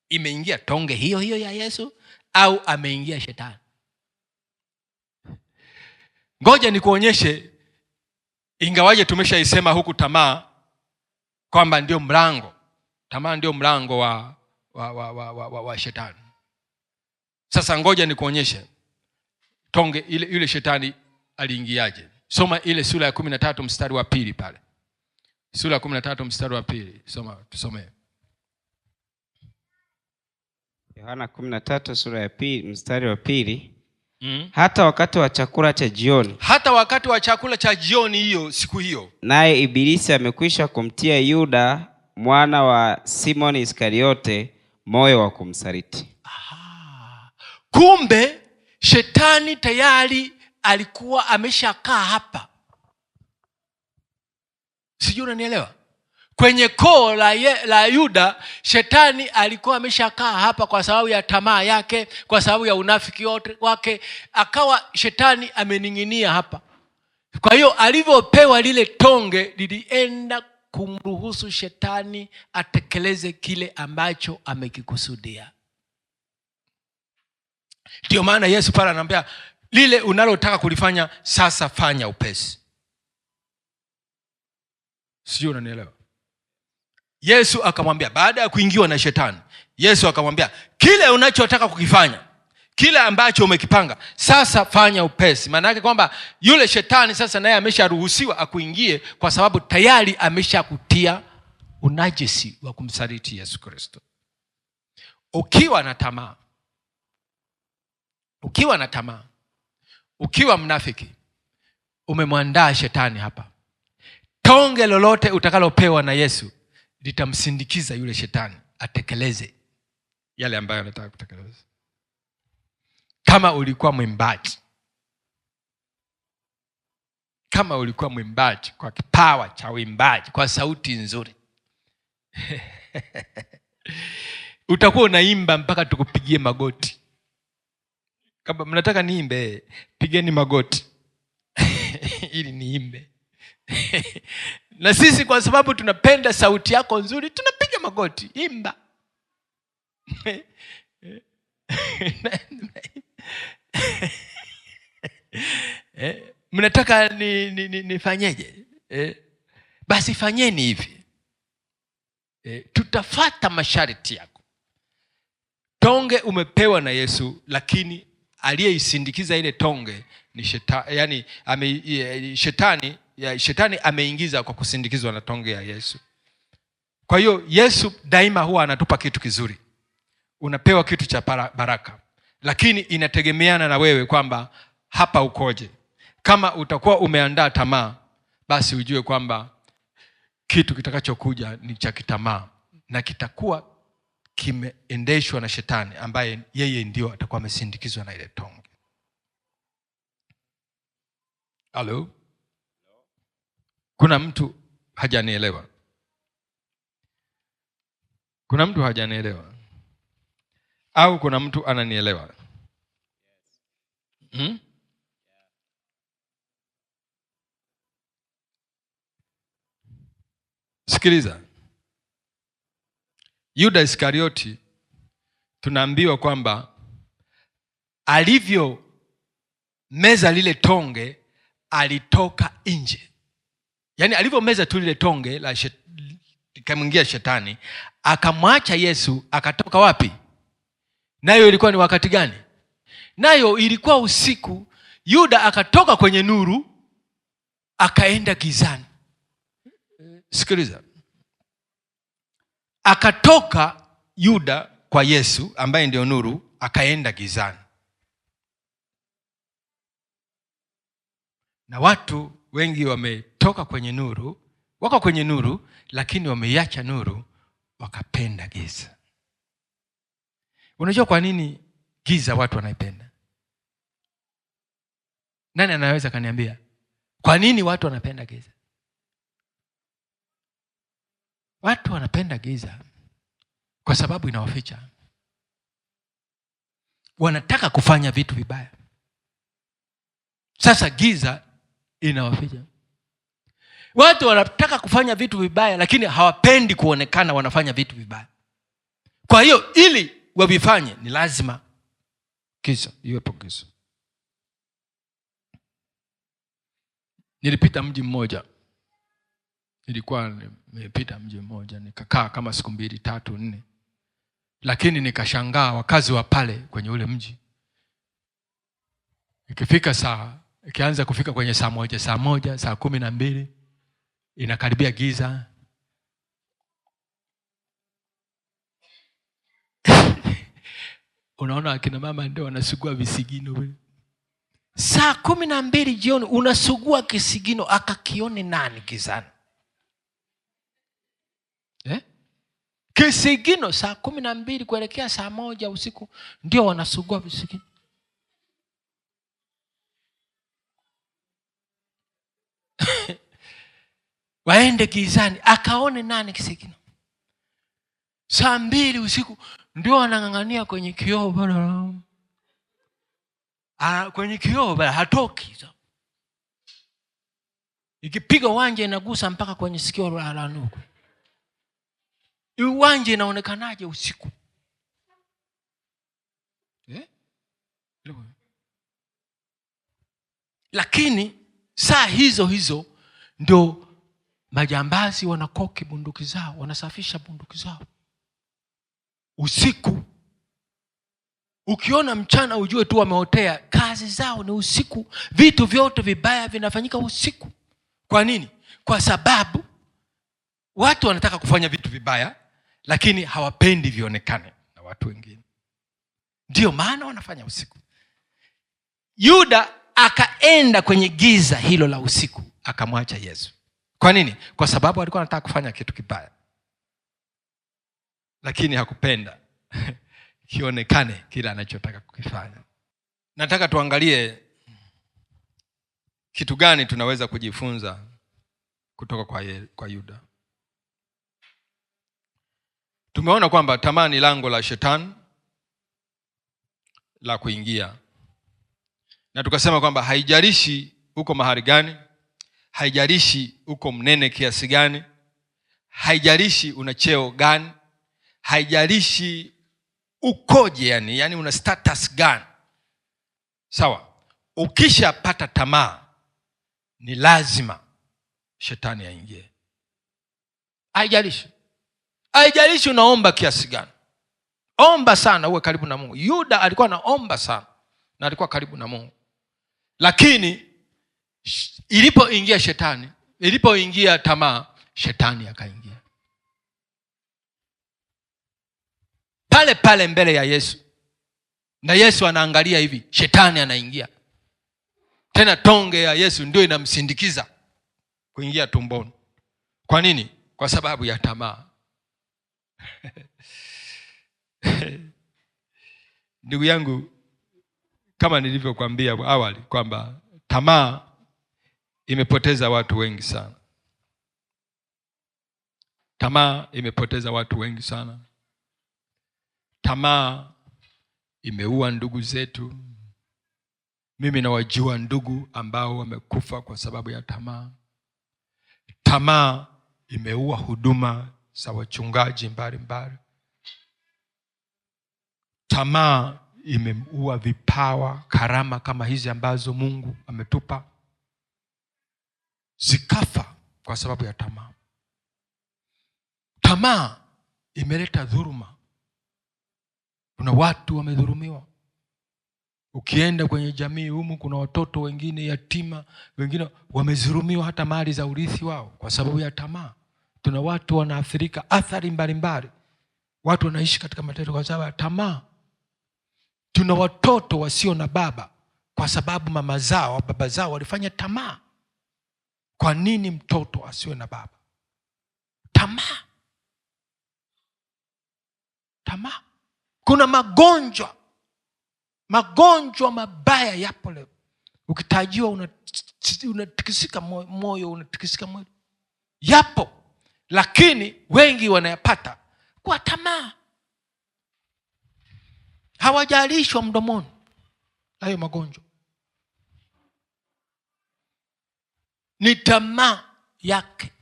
Imeingia tonge hiyo hiyo ya Yesu, au ameingia shetani? Ngoja nikuonyeshe, ingawaje tumeshaisema huku tamaa kwamba ndio mlango. Tamaa ndio mlango wa shetani. Sasa ngoja nikuonyeshe. tonge ile, yule shetani aliingiaje? Soma ile sura ya 13 mstari wa 2 pale. Sura ya 13 mstari wa 2. Soma, tusomee. Yohana 13 sura ya 2 mstari wa 2. Hata wakati wa chakula cha jioni. Hata wakati wa chakula cha jioni hiyo siku hiyo. Naye Ibilisi amekwisha kumtia Yuda mwana wa Simoni Iskariote moyo wa kumsaliti. Kumbe shetani tayari alikuwa ameshakaa hapa. Sijui unanielewa? Kwenye koo la Yuda, shetani alikuwa ameshakaa hapa kwa sababu ya tamaa yake, kwa sababu ya unafiki wake, akawa shetani amening'inia hapa. Kwa hiyo alivyopewa lile tonge, lilienda kumruhusu shetani atekeleze kile ambacho amekikusudia. Ndio maana Yesu pale anamwambia, lile unalotaka kulifanya sasa fanya upesi. Sijui unanielewa? Yesu akamwambia, baada ya kuingiwa na shetani, Yesu akamwambia, kile unachotaka kukifanya, kile ambacho umekipanga, sasa fanya upesi. Maana yake kwamba yule shetani sasa naye amesharuhusiwa akuingie, kwa sababu tayari ameshakutia unajisi wa kumsaliti Yesu Kristo. Ukiwa na tamaa, ukiwa mnafiki, umemwandaa shetani hapa. Tonge lolote utakalopewa na Yesu litamsindikiza yule shetani atekeleze yale ambayo anataka kutekeleza. Kama ulikuwa mwimbaji, kwa kipawa cha uimbaji, kwa sauti nzuri utakuwa unaimba mpaka tukupigie magoti. Kama mnataka niimbe, pigeni magoti ili niimbe. Na sisi kwa sababu tunapenda sauti yako nzuri, tunapiga magoti. Imba. Mnataka nifanyeje? Basi fanyeni hivi. Tutafata masharti yako. Tonge umepewa na Yesu, lakini aliyeisindikiza ile tonge ni shetani. Shetani ameingiza kwa kusindikizwa na tonge ya Yesu. Kwa hiyo Yesu daima huwa anatupa kitu kizuri. Unapewa kitu cha baraka, lakini inategemeana na wewe kwamba hapa ukoje. Kama utakuwa umeandaa tamaa, basi ujue kwamba kitu kitakachokuja ni cha kitamaa, na kitakuwa kimeendeshwa na shetani, ambaye yeye ndio atakuwa amesindikizwa na ile tonge. Halo? Kuna mtu hajanielewa? Kuna mtu hajanielewa? Au kuna mtu ananielewa? Sikiliza. Yuda Iskarioti, tunaambiwa kwamba alivyo meza lile tonge alitoka nje. Yaani alivyo meza tu lile tonge la likamwingia shetani, akamwacha Yesu, akatoka wapi? Nayo ilikuwa ni wakati gani? Nayo ilikuwa usiku. Yuda akatoka kwenye nuru akaenda gizani. Sikiliza. Akatoka Yuda kwa Yesu ambaye ndio nuru, akaenda gizani. Na watu wengi wametoka kwenye nuru, wako kwenye nuru, lakini wameiacha nuru, wakapenda giza. Unajua kwa nini giza watu wanaipenda? Nani anaweza kaniambia kwa nini watu wanapenda giza? Watu wanapenda giza kwa sababu inawaficha. Wanataka kufanya vitu vibaya. Sasa giza inawaficha. Watu wanataka kufanya vitu vibaya, lakini hawapendi kuonekana wanafanya vitu vibaya. Kwa hiyo ili wavifanye ni lazima giza iwepo. Giza. Nilipita mji mmoja. Nilikuwa nimepita mji mmoja, nikakaa kama siku 2, 3, 4. Lakini nikashangaa wakazi wa pale kwenye ule mji ikianza kufika kwenye saa moja, saa 12 inakaribia giza. Unaona akina mama ndio wanasugua visigino. Saa 12 jioni unasugua kisigino, akakione nani gizani? Kisigino saa 12 kuelekea saa 1 usiku ndio wanasugua visigino. Waende gizani akaone nani kisigino. Saa 2 usiku ndio wanang'ang'ania kwenye kioo bwana. Kwenye kioo bwana hatoki. Ikipiga uwanja inagusa mpaka kwenye sikio la nuku. Uwanja inaonekanaje usiku? Lakini saa hizo ndio majambazi wanakoki bunduki zao, wanasafisha bunduki zao usiku. Ukiona mchana ujue tu wameotea. Kazi zao ni usiku. Vitu vyote vibaya vinafanyika usiku. Kwa nini? Kwa sababu watu wanataka kufanya vitu vibaya, lakini hawapendi vionekane na watu wengine. Ndio maana wanafanya usiku. Yuda akaenda kwenye giza hilo la usiku, akamwacha Yesu. Kwa nini? Kwa sababu alikuwa anataka kufanya kitu kibaya, lakini hakupenda kionekane kile anachotaka kukifanya. Nataka tuangalie kitu gani tunaweza kujifunza kutoka kwa Yuda. Tumeona kwamba tamaa ni lango la shetani la kuingia. Na tukasema kwamba haijalishi uko mahali gani, haijalishi uko mnene kiasi gani, haijalishi una cheo gani, haijalishi ukoje, yani una status gani. Sawa? Ukishapata tamaa ni lazima shetani aingie. Haijalishi unaomba kiasi gani. Omba sana uwe karibu na Mungu. Yuda alikuwa anaomba sana na alikuwa karibu na Mungu. Lakini ilipoingia tamaa, shetani akaingia. Pale mbele ya Yesu. Na Yesu anaangalia hivi, shetani anaingia. Tena tonge ya Yesu ndio inamsindikiza kuingia tumboni. Kwa nini? Kwa sababu ya tamaa. Ndugu yangu, kama nilivyokuambia awali kwamba tamaa imepoteza watu wengi sana. Tamaa imepoteza watu wengi sana. Tamaa imeua ndugu zetu. Mimi nawajua ndugu ambao wamekufa kwa sababu ya tamaa. Tamaa imeua huduma za wachungaji mbalimbali. Tamaa imeua vipawa, karama kama hizi ambazo Mungu ametupa, zikafa kwa sababu ya tamaa. Tamaa imeleta dhuluma. Kuna watu wamedhulumiwa. Ukienda kwenye jamii humu kuna watoto wengine yatima, wengine wamedhulumiwa hata mali za urithi wao kwa sababu ya tamaa. Tuna watu wanaathirika athari mbalimbali. Watu wanaishi katika mateso kwa sababu ya tamaa. Tuna watoto wasio na baba kwa sababu mama zao, baba zao walifanya tamaa. Kwa nini mtoto asiwe na baba? Tamaa. Kuna magonjwa mabaya yapo leo. Ukitajiwa unatikisika moyo, unatikisika mwili. Yapo, lakini wengi wanayapata kwa tamaa. Hawajalishwa mdomoni hayo magonjwa. Ni tamaa yake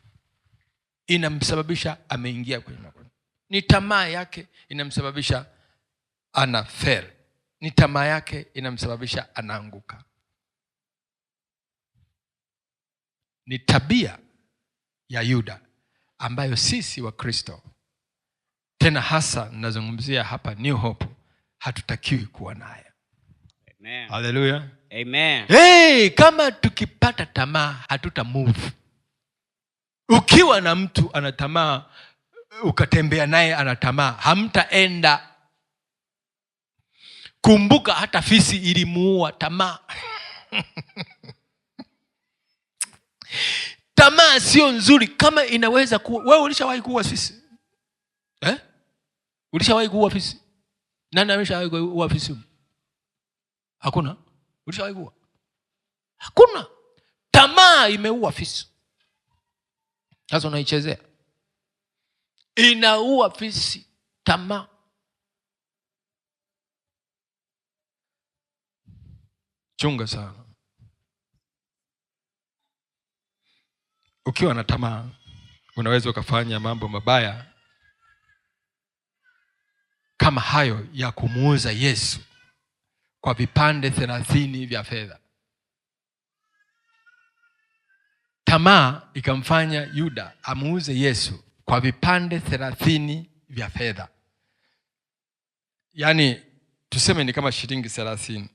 inamsababisha ameingia kwenye magonjwa. Ni tamaa yake inamsababisha anafeli. Ni tamaa yake inamsababisha anaanguka. Ni tabia ya Yuda ambayo sisi wa Kristo, tena hasa ninazungumzia hapa New Hope, hatutakiwi kuwa nayo. Amen. Hallelujah. Amen. Kama tukipata tamaa hatuta move. Ukiwa na mtu ana tamaa, ukatembea naye ana tamaa, hamtaenda. Kumbuka hata fisi ilimuua tamaa. Tamaa sio nzuri. Kama inaweza kuwa, wewe ulishawahi kuua fisi? Ulishawahi kuua fisi? Nani ameshawahi kuua fisi? Hakuna. Ulishawahi kuua? Hakuna. Tamaa imeua fisi. Sasa unaichezea. Inaua fisi tamaa. Chunga sana. Ukiwa na tamaa unaweza ukafanya mambo mabaya kama hayo ya kumuuza Yesu kwa vipande 30 vya fedha. Tamaa ikamfanya Yuda amuuze Yesu kwa vipande 30 vya fedha. Yaani tuseme ni kama shilingi 30.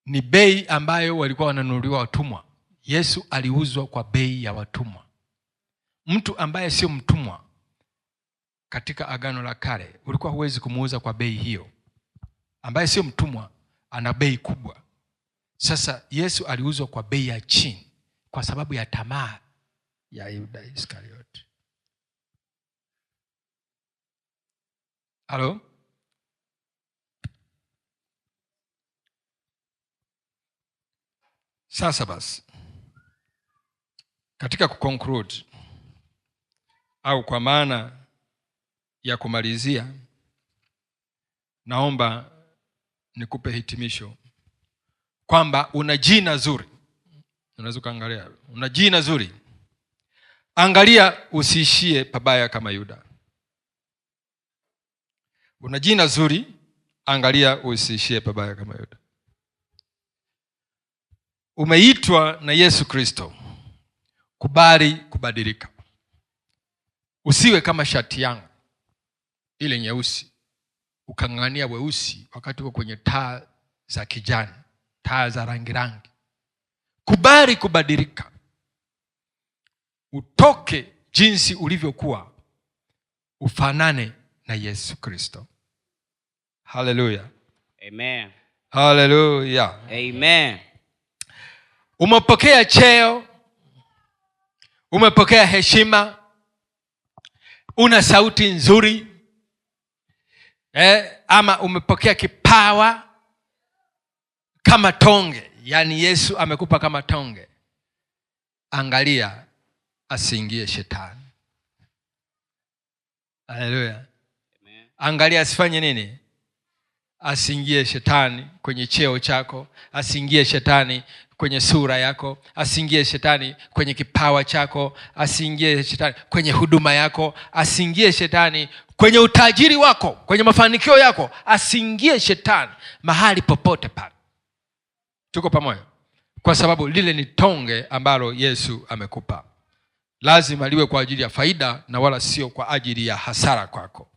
Ni bei ambayo walikuwa wananunuliwa watumwa. Yesu aliuzwa kwa bei ya watumwa. Mtu ambaye sio mtumwa katika Agano la Kale ulikuwa huwezi kumuuza kwa bei hiyo. Ambaye sio mtumwa ana bei kubwa. Sasa Yesu aliuzwa kwa bei ya chini kwa sababu ya tamaa ya Yuda Iskarioti. Halo? Sasa basi, katika kuconclude au kwa maana ya kumalizia, naomba nikupe hitimisho kwamba una jina zuri. Unaweza kuangalia, una jina zuri. Angalia usiishie pabaya kama Yuda. Una jina zuri, angalia usiishie pabaya kama Yuda. Umeitwa na Yesu Kristo. Kubali kubadilika. Usiwe kama shati yangu ile nyeusi, ukang'ang'ania weusi wakati uko kwenye taa za kijani, taa za rangi. Kubali kubadilika. Utoke jinsi ulivyokuwa, ufanane na Yesu Kristo. Hallelujah. Amen. Hallelujah. Amen. Umepokea cheo, umepokea heshima, una sauti nzuri, ama umepokea kipawa kama tonge, yani Yesu amekupa kama tonge. Angalia asiingie shetani. Haleluya. Angalia asifanye nini? Asiingie shetani kwenye cheo chako, asiingie shetani kwenye sura yako, asiingie shetani kwenye kipawa chako, asiingie shetani kwenye huduma yako, asiingie shetani kwenye utajiri wako, kwenye mafanikio yako, asiingie shetani mahali popote pale. Tuko pamoja? Kwa sababu lile ni tonge ambalo Yesu amekupa. Lazima liwe kwa ajili ya faida na wala sio kwa ajili ya hasara kwako.